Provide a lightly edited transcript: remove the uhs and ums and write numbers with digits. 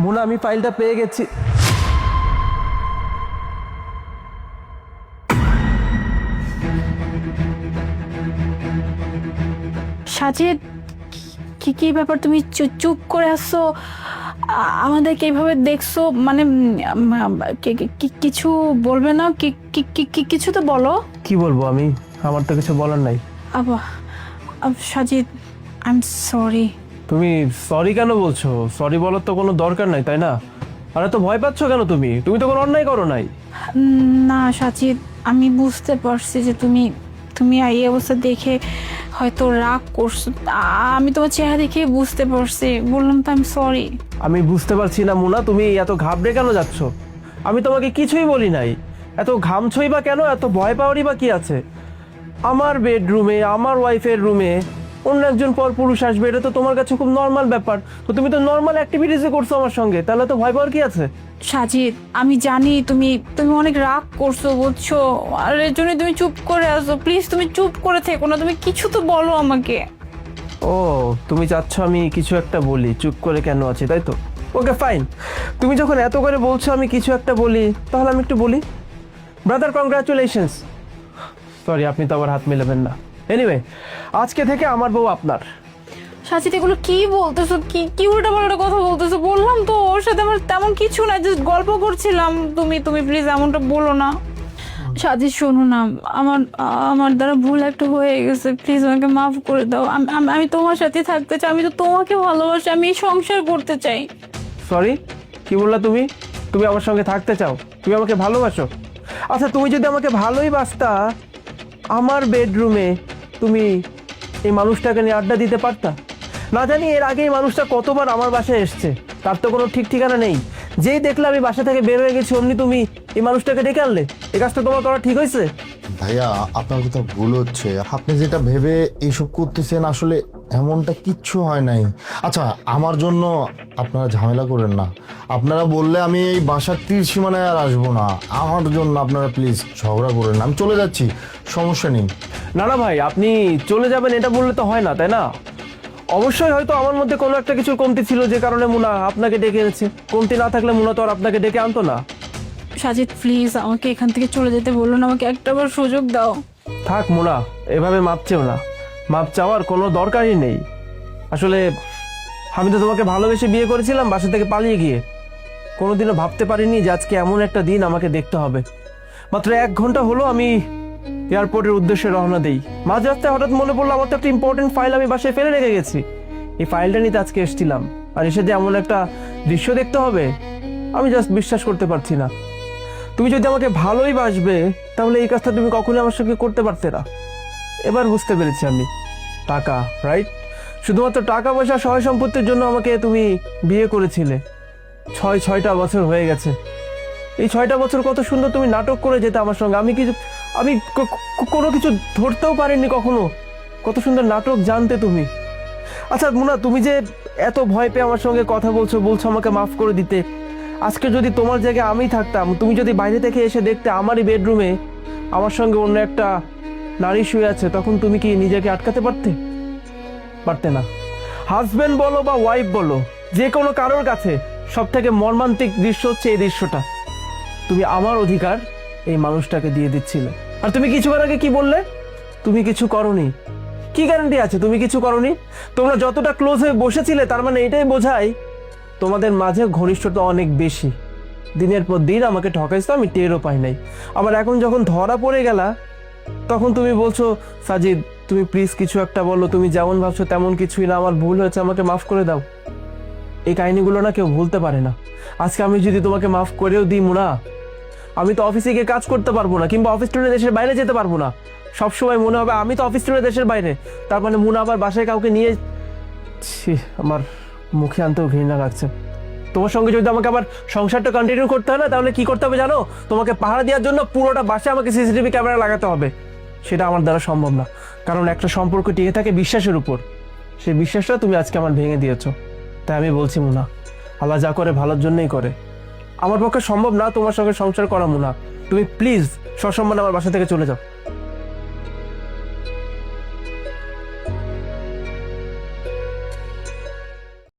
মুনা আমি ফাইলটা পেয়ে গেছি। সাজিদ, কি কি ব্যাপার? তুমি চুপ করে আসছো, আমাদেরকে এইভাবে দেখছো, মানে কিছু বলবে না? কিছু তো বলো। কি বলবো আমি? আমার তো কিছু বলার নাই। Sajid, I am sorry. তুমি সরি কেন বলছো? সরি বলার তো কোনো দরকার নাই, তাই না? আরে তো ভয় পাচ্ছ কেন? তুমি তুমি তো কোনো অন্যায় করো নাই। না সাজিদ, আমি বুঝতে পারছি যে তুমি তুমি এই অবস্থা দেখে হয়তো রাগ করছো। আমি তোমার চেহারা দেখে বুঝতে পারছি, বললাম তো আই এম সরি। আমি বুঝতে পারছি না মুনা, তুমি এত ঘাবড়ে কেন যাচ্ছ? আমি তোমাকে কিছুই বলি নাই। এত ঘামছই বা কেন? এত ভয় পাওয়ারই বা কি আছে? আমার বেডরুমে, আমার ওয়াইফের রুমে অন্য একজন পর পুরুষ আসবে, এটা তো তোমার কাছে খুব নর্মাল ব্যাপার। তো তুমি তো নর্মাল অ্যাক্টিভিটিসে করছো আমার সঙ্গে, তাহলে তো ভয় পাওয়ার কি আছে? সাজিদ, আমি জানি তুমি তুমি অনেক রাগ করছো, বুঝছো, আর এর জন্য তুমি চুপ করে আসো। প্লিজ তুমি চুপ করে থেকো না, তুমি কিছু তো বলো আমাকে। ও, তুমি চাচ্ছ আমি কিছু একটা বলি? চুপ করে কেন আছি, তাই তো? ওকে ফাইন, তুমি যখন এত করে বলছো আমি কিছু একটা বলি, তাহলে আমি একটু বলি। Brother, congratulations. সরি, আপনি তো আবার হাত মেলাবেন না। এনিওয়ে, আজকে থেকে আমার বউ আপনার। সাজিদ, এগুলো কি বলতেছো? কি কি উল্টাপাল্টা কথা বলতেছো? বললাম তো ওর সাথে আমার তেমন কিছু না, জাস্ট গল্প করছিলাম। তুমি তুমি প্লিজ এমনটা বলো না। সাজিদ শোনো না, আমার আমার দ্বারা ভুল একটা হয়ে গেছে, প্লিজ আমাকে মাফ করে দাও। আমি তোমার সাথে থাকতে চাই, আমি তো তোমাকে ভালোবাসি, আমি এই সংসার করতে চাই। সরি, কি বললা তুমি? তুমি আমার সঙ্গে থাকতে চাও? তুমি আমাকে ভালোবাসো? আচ্ছা, তুমি যদি আমাকে ভালোই বাসতা, আমার বেডরুমে তুমি এই মানুষটাকে নিয়ে আড্ডা দিতে পারতা? না জানি এর আগে এই মানুষটা কতবার আমার বাসায় এসছে, তার তো কোনো ঠিক ঠিকানা নেই। যেই দেখলে আমি বাসা থেকে বের হয়ে গেছি অমনি তুমি এই মানুষটাকে ডেকে আনলে। এই কাজটা তোমার করা ঠিক হয়েছে? ভাইয়া, আপনার কোথাও ভুল হচ্ছে। আপনি যেটা ভেবে এইসব করতেছেন, আসলে এমনটা কিচ্ছু হয় নাই। আচ্ছা, আমার জন্য আপনারা ঝামেলা করেন না। আপনারা বললে আমি এই বাসার তীর সীমানায় আর আসবো না। আমার জন্য আপনারা প্লিজ ঝগড়া করেন না, আমি চলে যাচ্ছি, সমস্যা নেই। না না ভাই, আপনি চলে যাবেন এটা বললে তো হয় না, তাই না? অবশ্যই হয়তো আমার মধ্যে কোনো একটা কিছুর কমতি ছিল, যে কারণে মুনা আপনাকে ডেকে এনেছে। কমতি না থাকলে মুনা তো আর আপনাকে ডেকে আনতো না। সাজিদ প্লিজ আমাকে এখান থেকে চলে যেতে বলুন, আমাকে একটাবার সুযোগ দাও। থাক মুনা, এভাবে মাপ চেও না। মাপ চাওয়ার কোনো দরকারই নেই। আসলে আমি তো তোমাকে ভালোবেসে বিয়ে করেছিলাম বাসা থেকে পালিয়ে গিয়ে। কোনোদিনও ভাবতে পারিনি যে আজকে এমন একটা দিন আমাকে দেখতে হবে। মাত্র 1 ঘন্টা হলো আমি এয়ারপোর্টের উদ্দেশ্যে রওনা দেই। মাঝ রাস্তায় হঠাৎ মনে পড়লো আমার তো একটা ইম্পর্টেন্ট ফাইল আমি বাসায় ফেলে রেখে গেছি। এই ফাইলটা নিতে আজকে এসেছিলাম, আর এসে যে এমন একটা দৃশ্য দেখতে হবে আমি জাস্ট বিশ্বাস করতে পারছি না। তুমি যদি আমাকে ভালোই বাসবে, তাহলে এই কাজটা তুমি কখনোই আমার সঙ্গে করতে পারতে না। এবার বুঝতে পেরেছি আমি। টাকা, রাইট? শুধুমাত্র টাকা পয়সা সহায় সম্পত্তির জন্য আমাকে তুমি বিয়ে করেছিলে। 6টা বছর হয়ে গেছে। এই 6টা বছর কত সুন্দর তুমি নাটক করে যেতে আমার সঙ্গে। আমি কোনো কিছু ধরতেও পারিনি কখনো। কত সুন্দর নাটক জানতে তুমি। আচ্ছা মুনা, তুমি যে এত ভয় পেয়ে আমার সঙ্গে কথা বলছো আমাকে মাফ করে দিতে, আজকে যদি তোমার জায়গায় আমি থাকতাম, তুমি যদি বাইরে থেকে এসে দেখতে আমারই বেডরুমে আমার সঙ্গে অন্য একটা নারী শুয়ে আছে, তখন তুমি কি নিজেকে আটকাতে পারতে? পারতে না। হাজবেন্ড বলো বা ওয়াইফ বলো, যে কোনো কারোর কাছে সব থেকে মর্মান্তিক দৃশ্য হচ্ছে এই দৃশ্যটা। তুমি আমার অধিকার এই মানুষটাকে দিয়ে দিচ্ছিলে, আর তুমি কিছুক্ষণ আগে কি বললে? তুমি কিছু করনি। কি গ্যারান্টি আছে তুমি কিছু করনি? তোমরা যতটা ক্লোজ হয়ে বসেছিলে, তার মানে এটাই বোঝায় তোমাদের মাঝে ঘনিষ্ঠতা অনেক বেশি। দিনের পর দিন আমাকে ঠকাইছো, আমি টেরও পাই নাই। আবার এখন যখন ধরা পড়ে গেলা, তখন তুমি বলছো সাজিদ তুমি প্লিজ কিছু একটা বলো, তুমি যেমন ভাবছো তেমন কিছুই না, আমার ভুল হয়েছে, আমাকে মাফ করে দাও। এই কাহিনীগুলো না কেউ ভুলতে পারে না। আজকে আমি যদি তোমাকে মাফ করেও দিই মুনা, আমি তো অফিসে গিয়ে কাজ করতে পারবো না, কিংবা অফিস টুরে দেশের বাইরে যেতে পারবো না। সবসময় মনে হবে আমি তো অফিস টুরে দেশের বাইরে, তার মানে মুনা আবার বাসায় কাউকে নিয়ে। ছি, আমার মুখে আনতেও ঘৃণা লাগছে। তোমার সঙ্গে যদি আমাকে আবার সংসারটা কন্টিনিউ করতে হয় না, তাহলে কি করতে হবে জানো? তোমাকে পাহারা দেওয়ার জন্য পুরোটা বাসায় আমাকে সিসিটিভি ক্যামেরা লাগাতে হবে। সেটা আমার দ্বারা সম্ভব না, কারণ একটা সম্পর্ক টিকে থাকে বিশ্বাসের উপর। সেই বিশ্বাসটা তুমি আজকে আমার ভেঙে দিয়েছো। তাই আমি বলছি মুনা, আল্লাহ যা করে ভালোর জন্যই করে। আমার পক্ষে সম্ভব না তোমার সঙ্গে সংসার করা মুনা। তুমি প্লিজ সসম্মানে আমার বাসা থেকে চলে যাও।